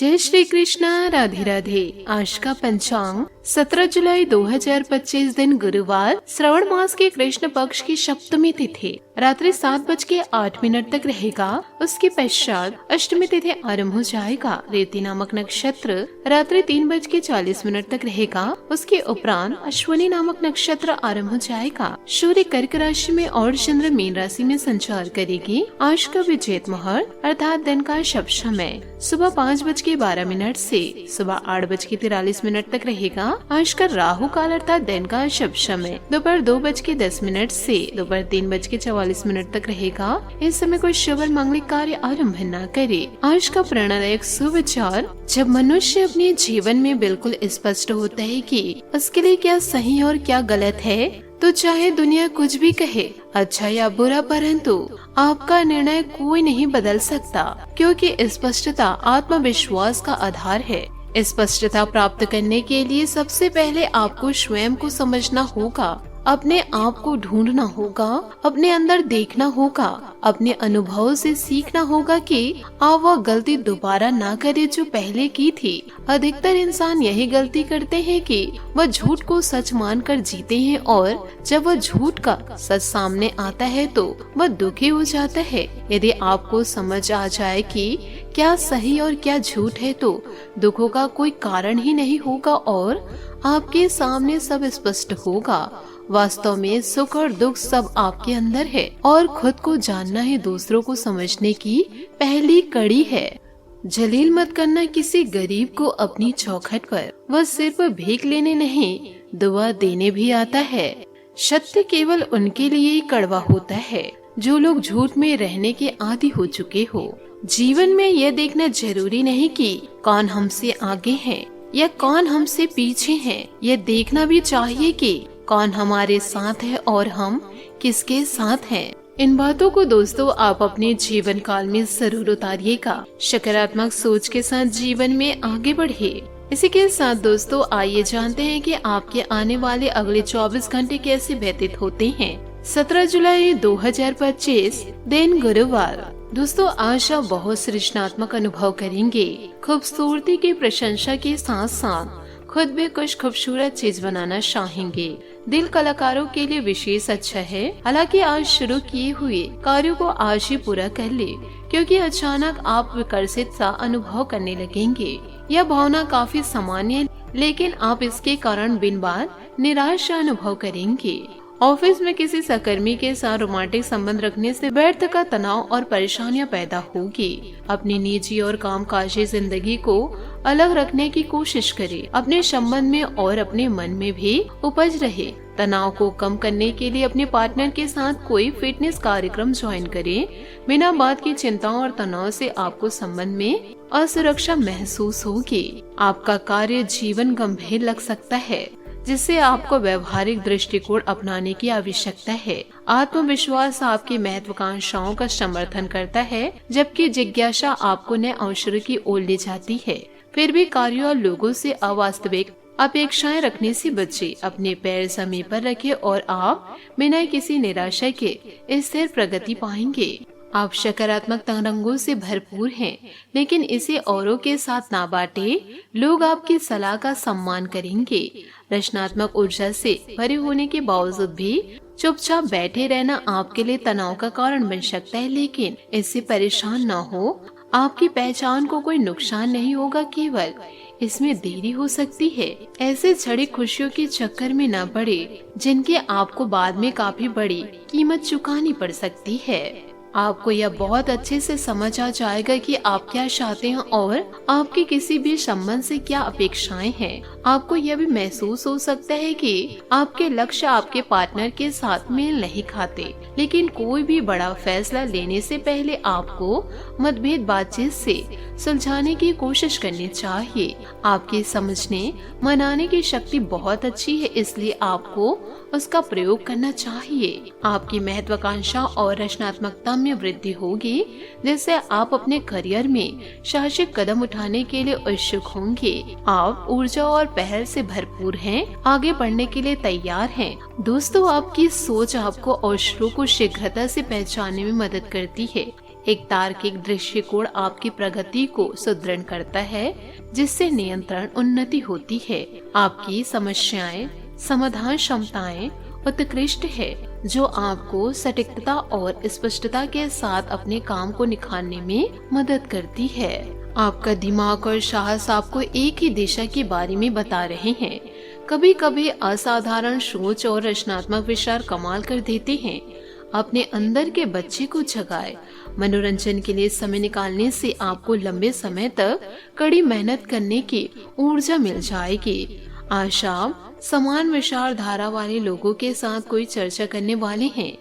जय श्री कृष्णा, राधे राधे। आज का पंचांग 17 जुलाई 2025 दिन गुरुवार, श्रवण मास के कृष्ण पक्ष की सप्तमी तिथि रात्रि 7:08 तक रहेगा। उसके पश्चात अष्टमी तिथि आरंभ हो जाएगा। रेवती नामक नक्षत्र रात्रि 3:40 तक रहेगा। उसके उपरांत अश्विनी नामक नक्षत्र आरंभ हो जाएगा। सूर्य कर्क राशि में और चंद्र मीन राशि में संचार करेगी। आज का विजेत मुहूर्त अर्थात दिन का शुभ समय सुबह 5:12 से सुबह 8:43 तक रहेगा। आज का राहु काल अर्थात दिन का शुभ समय दोपहर 2:10 से दोपहर 3:44 तक रहेगा। इस समय कोई शुभ और मांगलिक कार्य आरंभ न करे। आज का प्रेरणादायक सुविचार, जब मनुष्य अपने जीवन में बिल्कुल स्पष्ट होता है कि उसके लिए क्या सही और क्या गलत है, तो चाहे दुनिया कुछ भी कहे, अच्छा या बुरा, परंतु आपका निर्णय कोई नहीं बदल सकता, क्योंकि स्पष्टता आत्मविश्वास का आधार है। स्पष्टता प्राप्त करने के लिए सबसे पहले आपको स्वयं को समझना होगा, अपने आप को ढूंढना होगा, अपने अंदर देखना होगा, अपने अनुभव से सीखना होगा कि आप वह गलती दोबारा ना करे जो पहले की थी। अधिकतर इंसान यही गलती करते हैं कि वह झूठ को सच मानकर जीते हैं और जब वह झूठ का सच सामने आता है तो वह दुखी हो जाता है। यदि आपको समझ आ जाए कि क्या सही और क्या झूठ है तो दुखों का कोई कारण ही नहीं होगा और आपके सामने सब स्पष्ट होगा। वास्तव में सुख और दुख सब आपके अंदर है और खुद को जानना ही दूसरों को समझने की पहली कड़ी है। जलील मत करना किसी गरीब को अपनी चौखट पर। वह सिर्फ भीख लेने नहीं, दुआ देने भी आता है। सत्य केवल उनके लिए ही कड़वा होता है जो लोग झूठ में रहने के आदी हो चुके हो। जीवन में यह देखना जरूरी नहीं कि कौन हमसे आगे है या कौन हमसे पीछे है। यह देखना भी चाहिए कि कौन हमारे साथ है और हम किसके साथ हैं। इन बातों को दोस्तों आप अपने जीवन काल में जरूर उतारिएगा। सकारात्मक सोच के साथ जीवन में आगे बढ़िए। इसी के साथ दोस्तों आइए जानते हैं कि आपके आने वाले अगले 24 घंटे कैसे व्यतीत होते हैं। 17 जुलाई 2025 दिन गुरुवार। दोस्तों आज आप बहुत सृजनात्मक अनुभव करेंगे। खूबसूरती की प्रशंसा के साथ साथ खुद भी कुछ खूबसूरत चीज बनाना चाहेंगे। दिल कलाकारों के लिए विशेष अच्छा है। हालांकि आज शुरू किए हुए कार्यों को आज ही पूरा कर ले, क्योंकि अचानक आप विकसित सा अनुभव करने लगेंगे। यह भावना काफी सामान्य है, लेकिन आप इसके कारण बिन बार निराशा अनुभव करेंगे। ऑफिस में किसी सहकर्मी के साथ रोमांटिक संबंध रखने से व्यर्थ का तनाव और परेशानियां पैदा होगी। अपनी निजी और कामकाजी जिंदगी को अलग रखने की कोशिश करें। अपने संबंध में और अपने मन में भी उपज रहे। तनाव को कम करने के लिए अपने पार्टनर के साथ कोई फिटनेस कार्यक्रम ज्वाइन करें। बिना बात की चिंताओं और तनाव से आपको संबंध में असुरक्षा महसूस होगी। आपका कार्य जीवन गंभीर लग सकता है, जिससे आपको व्यवहारिक दृष्टिकोण अपनाने की आवश्यकता है। आत्मविश्वास आपकी महत्वाकांक्षाओं का समर्थन करता है, जबकि जिज्ञासा आपको नए अवसरों की ओर ले जाती है। फिर भी कार्यों और लोगों से अवास्तविक अपेक्षाएं रखने से बचे। अपने पैर जमीन पर रखें और आप बिना किसी निराशा के स्थिर प्रगति पाएंगे। आप सकारात्मक तरंगों से भरपूर हैं, लेकिन इसे औरों के साथ ना बांटे। लोग आपकी सलाह का सम्मान करेंगे। रचनात्मक ऊर्जा से भरे होने के बावजूद भी चुपचाप बैठे रहना आपके लिए तनाव का कारण बन सकता है, लेकिन इससे परेशान न हो। आपकी पहचान को कोई नुकसान नहीं होगा, केवल इसमें देरी हो सकती है। ऐसे छड़ी खुशियों के चक्कर में न पड़े, जिनके आपको बाद में काफी बड़ी कीमत चुकानी पड़ सकती है। आपको यह बहुत अच्छे से समझ आ जाएगा कि आप क्या चाहते हैं और आपकी किसी भी संबंध से क्या अपेक्षाएं हैं। आपको यह भी महसूस हो सकता है कि आपके लक्ष्य आपके पार्टनर के साथ मेल नहीं खाते, लेकिन कोई भी बड़ा फैसला लेने से पहले आपको मतभेद बातचीत से सुलझाने की कोशिश करनी चाहिए। आपकी समझने मनाने की शक्ति बहुत अच्छी है, इसलिए आपको उसका प्रयोग करना चाहिए। आपकी महत्वाकांक्षा और रचनात्मकता में वृद्धि होगी, जिससे आप अपने करियर में साहसिक कदम उठाने के लिए उत्सुक होंगे। आप ऊर्जा और पहल से भरपूर हैं, आगे बढ़ने के लिए तैयार हैं। दोस्तों आपकी सोच आपको अवसरों को शीघ्रता से पहचानने में मदद करती है। एक तार्किक दृष्टिकोण आपकी प्रगति को सुदृढ़ करता है, जिससे नियंत्रण उन्नति होती है। आपकी समस्याएं समाधान क्षमताएं उत्कृष्ट है, जो आपको सटीकता और स्पष्टता के साथ अपने काम को निखारने में मदद करती है। आपका दिमाग और साहस आपको एक ही दिशा के बारे में बता रहे हैं। कभी कभी असाधारण सोच और रचनात्मक विचार कमाल कर देते हैं। अपने अंदर के बच्चे को जगाए। मनोरंजन के लिए समय निकालने से आपको लंबे समय तक कड़ी मेहनत करने की ऊर्जा मिल जाएगी। आज आप समान विचारधारा वाले लोगों के साथ कोई चर्चा करने वाले हैं।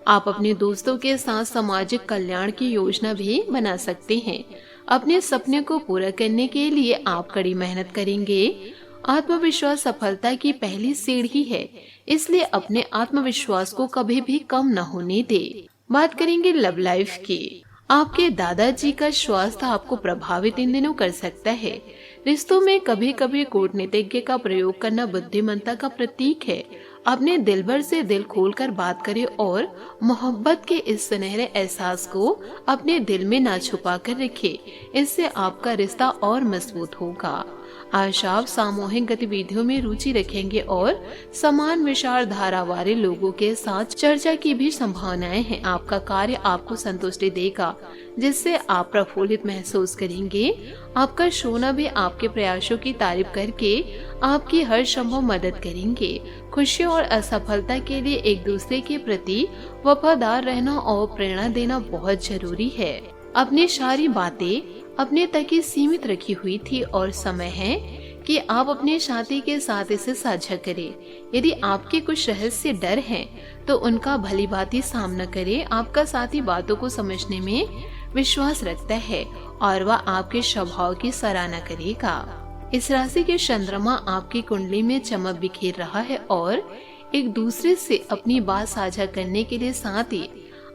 आप अपने दोस्तों के साथ सामाजिक कल्याण की योजना भी बना सकते हैं। अपने सपने को पूरा करने के लिए आप कड़ी मेहनत करेंगे। आत्मविश्वास सफलता की पहली सीढ़ी है, इसलिए अपने आत्मविश्वास को कभी भी कम न होने दे। बात करेंगे लव लाइफ की। आपके दादाजी का स्वास्थ्य आपको प्रभावित इन दिनों कर सकता है। रिश्तों में कभी कभी कूटनीतिज्ञ का प्रयोग करना बुद्धिमत्ता का प्रतीक है। अपने दिलबर से दिल खोलकर बात करें और मोहब्बत के इस सुनहरे एहसास को अपने दिल में ना छुपा कर रखें। इससे आपका रिश्ता और मजबूत होगा। आज आप सामूहिक गतिविधियों में रुचि रखेंगे और समान विचारधारा वाले लोगों के साथ चर्चा की भी संभावनाएं हैं। आपका कार्य आपको संतुष्टि देगा, जिससे आप प्रफुल्लित महसूस करेंगे। आपका सोना भी आपके प्रयासों की तारीफ करके आपकी हर संभव मदद करेंगे। खुशी और असफलता के लिए एक दूसरे के प्रति वफादार रहना और प्रेरणा देना बहुत जरूरी है। अपनी सारी बातें अपने तक ही सीमित रखी हुई थी और समय है कि आप अपने साथी के साथ इसे साझा करें। यदि आपके कुछ रहस्य डर हैं, तो उनका भली भांति सामना करें। आपका साथी बातों को समझने में विश्वास रखता है और वह आपके स्वभाव की सराहना करेगा। इस राशि के चंद्रमा आपकी कुंडली में चमक बिखेर रहा है और एक दूसरे से अपनी बात साझा करने के लिए साथ ही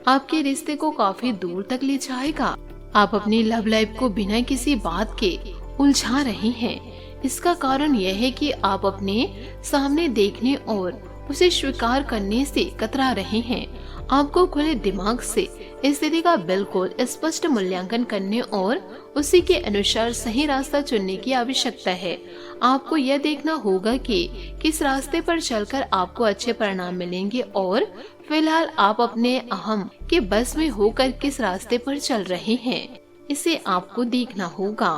आपके रिश्ते को काफी दूर तक ले जाएगा। आप अपनी लव लाइफ को बिना किसी बात के उलझा रहे हैं। इसका कारण यह है कि आप अपने सामने देखने और उसे स्वीकार करने से कतरा रहे हैं। आपको खुले दिमाग से स्थिति का बिल्कुल स्पष्ट मूल्यांकन करने और उसी के अनुसार सही रास्ता चुनने की आवश्यकता है। आपको यह देखना होगा कि किस रास्ते पर चलकर आपको अच्छे परिणाम मिलेंगे और फिलहाल आप अपने अहम के बस में होकर किस रास्ते पर चल रहे हैं, इसे आपको देखना होगा।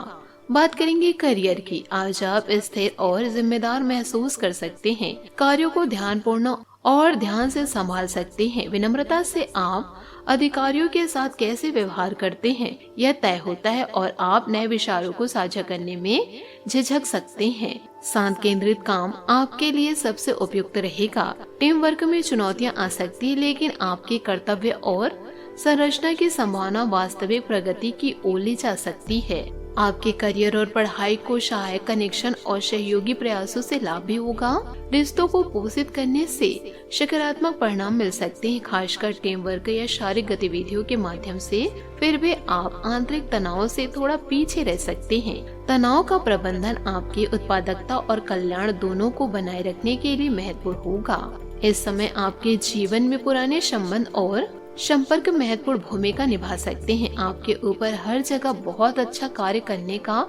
बात करेंगे करियर की। आज आप स्थिर और जिम्मेदार महसूस कर सकते हैं। कार्यों को ध्यानपूर्ण और ध्यान से संभाल सकते हैं। विनम्रता से आप अधिकारियों के साथ कैसे व्यवहार करते हैं, यह तय होता है और आप नए विचारों को साझा करने में झिझक सकते हैं। शांत केंद्रित काम आपके लिए सबसे उपयुक्त रहेगा। टीम वर्क में चुनौतियां आ सकती है, लेकिन आपके कर्तव्य और संरचना की संभावना वास्तविक प्रगति की ओर ले जा सकती है। आपके करियर और पढ़ाई को सहायक कनेक्शन और सहयोगी प्रयासों से लाभ भी होगा। रिश्तों को पोषित करने से सकारात्मक परिणाम मिल सकते हैं, खासकर टीम वर्क या शारीरिक गतिविधियों के माध्यम से। फिर भी आप आंतरिक तनाव से थोड़ा पीछे रह सकते हैं। तनाव का प्रबंधन आपकी उत्पादकता और कल्याण दोनों को बनाए रखने के लिए महत्वपूर्ण होगा। इस समय आपके जीवन में पुराने संबंध और संपर्क महत्वपूर्ण भूमिका निभा सकते हैं। आपके ऊपर हर जगह बहुत अच्छा कार्य करने का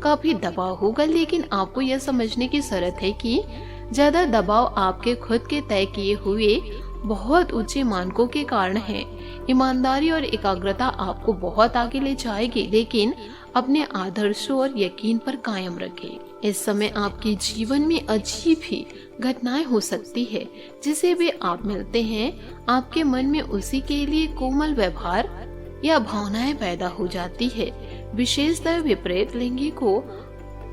काफी दबाव होगा, लेकिन आपको यह समझने की जरूरत है कि ज्यादा दबाव आपके खुद के तय किए हुए बहुत ऊंचे मानकों के कारण है। ईमानदारी और एकाग्रता आपको बहुत आगे ले जाएगी, लेकिन अपने आदर्शों और यकीन पर कायम रखें। इस समय आपके जीवन में अजीब ही घटनाएं हो सकती है। जिसे भी आप मिलते हैं, आपके मन में उसी के लिए कोमल व्यवहार या भावनाएं पैदा हो जाती है। विशेषतः विपरीत लिंगी को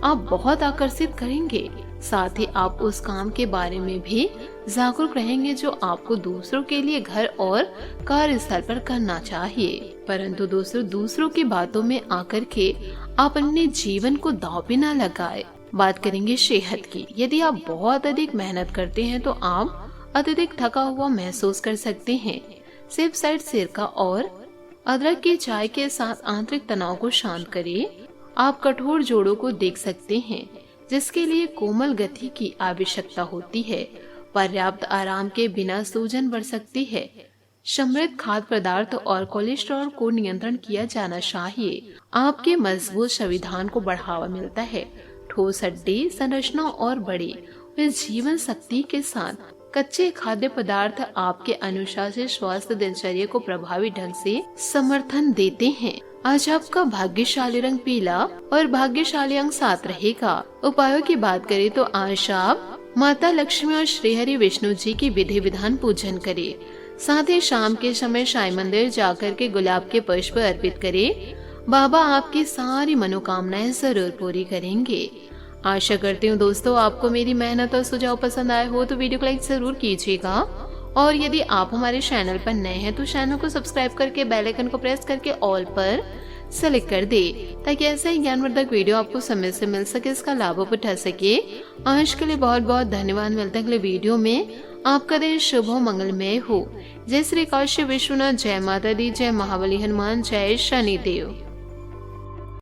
आप बहुत आकर्षित करेंगे। साथ ही आप उस काम के बारे में भी जागरूक रहेंगे जो आपको दूसरों के लिए घर और कार्यस्थल पर करना चाहिए। परंतु दूसरों की बातों में आकर के आप अपने जीवन को दांव पे न लगाए। बात करेंगे सेहत की। यदि आप बहुत अधिक मेहनत करते हैं तो आप अत्यधिक थका हुआ महसूस कर सकते हैं। सिर्फ साइड सिरका और अदरक की चाय के साथ आंतरिक तनाव को शांत करें। आप कठोर जोड़ों को देख सकते हैं, जिसके लिए कोमल गति की आवश्यकता होती है। पर्याप्त आराम के बिना सूजन बढ़ सकती है। समृद्ध खाद्य पदार्थ और कोलेस्ट्रॉल को नियंत्रण किया जाना चाहिए। आपके मजबूत संविधान को बढ़ावा मिलता है। ठोस हड्डी संरचना और बड़ी जीवन शक्ति के साथ कच्चे खाद्य पदार्थ आपके अनुशासित स्वास्थ्य दिनचर्या को प्रभावी ढंग से समर्थन देते हैं। आज आपका भाग्यशाली रंग पीला और भाग्यशाली अंक 7 रहेगा। उपायों की बात करें तो आज आप माता लक्ष्मी और श्री हरि विष्णु जी की विधि विधान पूजन करें। साथ ही शाम के समय साईं मंदिर जाकर के गुलाब के पुष्प अर्पित करें। बाबा आपकी सारी मनोकामनाएं जरूर पूरी करेंगे। आशा करती हूँ दोस्तों आपको मेरी मेहनत और सुझाव पसंद आए हो तो वीडियो को लाइक जरूर कीजिएगा। और यदि आप हमारे चैनल पर नए हैं तो चैनल को सब्सक्राइब करके बेल आइकन को प्रेस करके ऑल पर सेलेक्ट कर दे, ताकि ऐसा ही ज्ञानवर्धक वीडियो आपको समय से मिल सके, इसका लाभ आप उठा सके। आज के लिए बहुत बहुत धन्यवाद। मिलते हैं अगले वीडियो में। आपका दिन शुभ हो, मंगलमय हो। जय श्री काशी विश्वनाथ, जय माता दी, जय महाबली हनुमान, जय शनिदेव।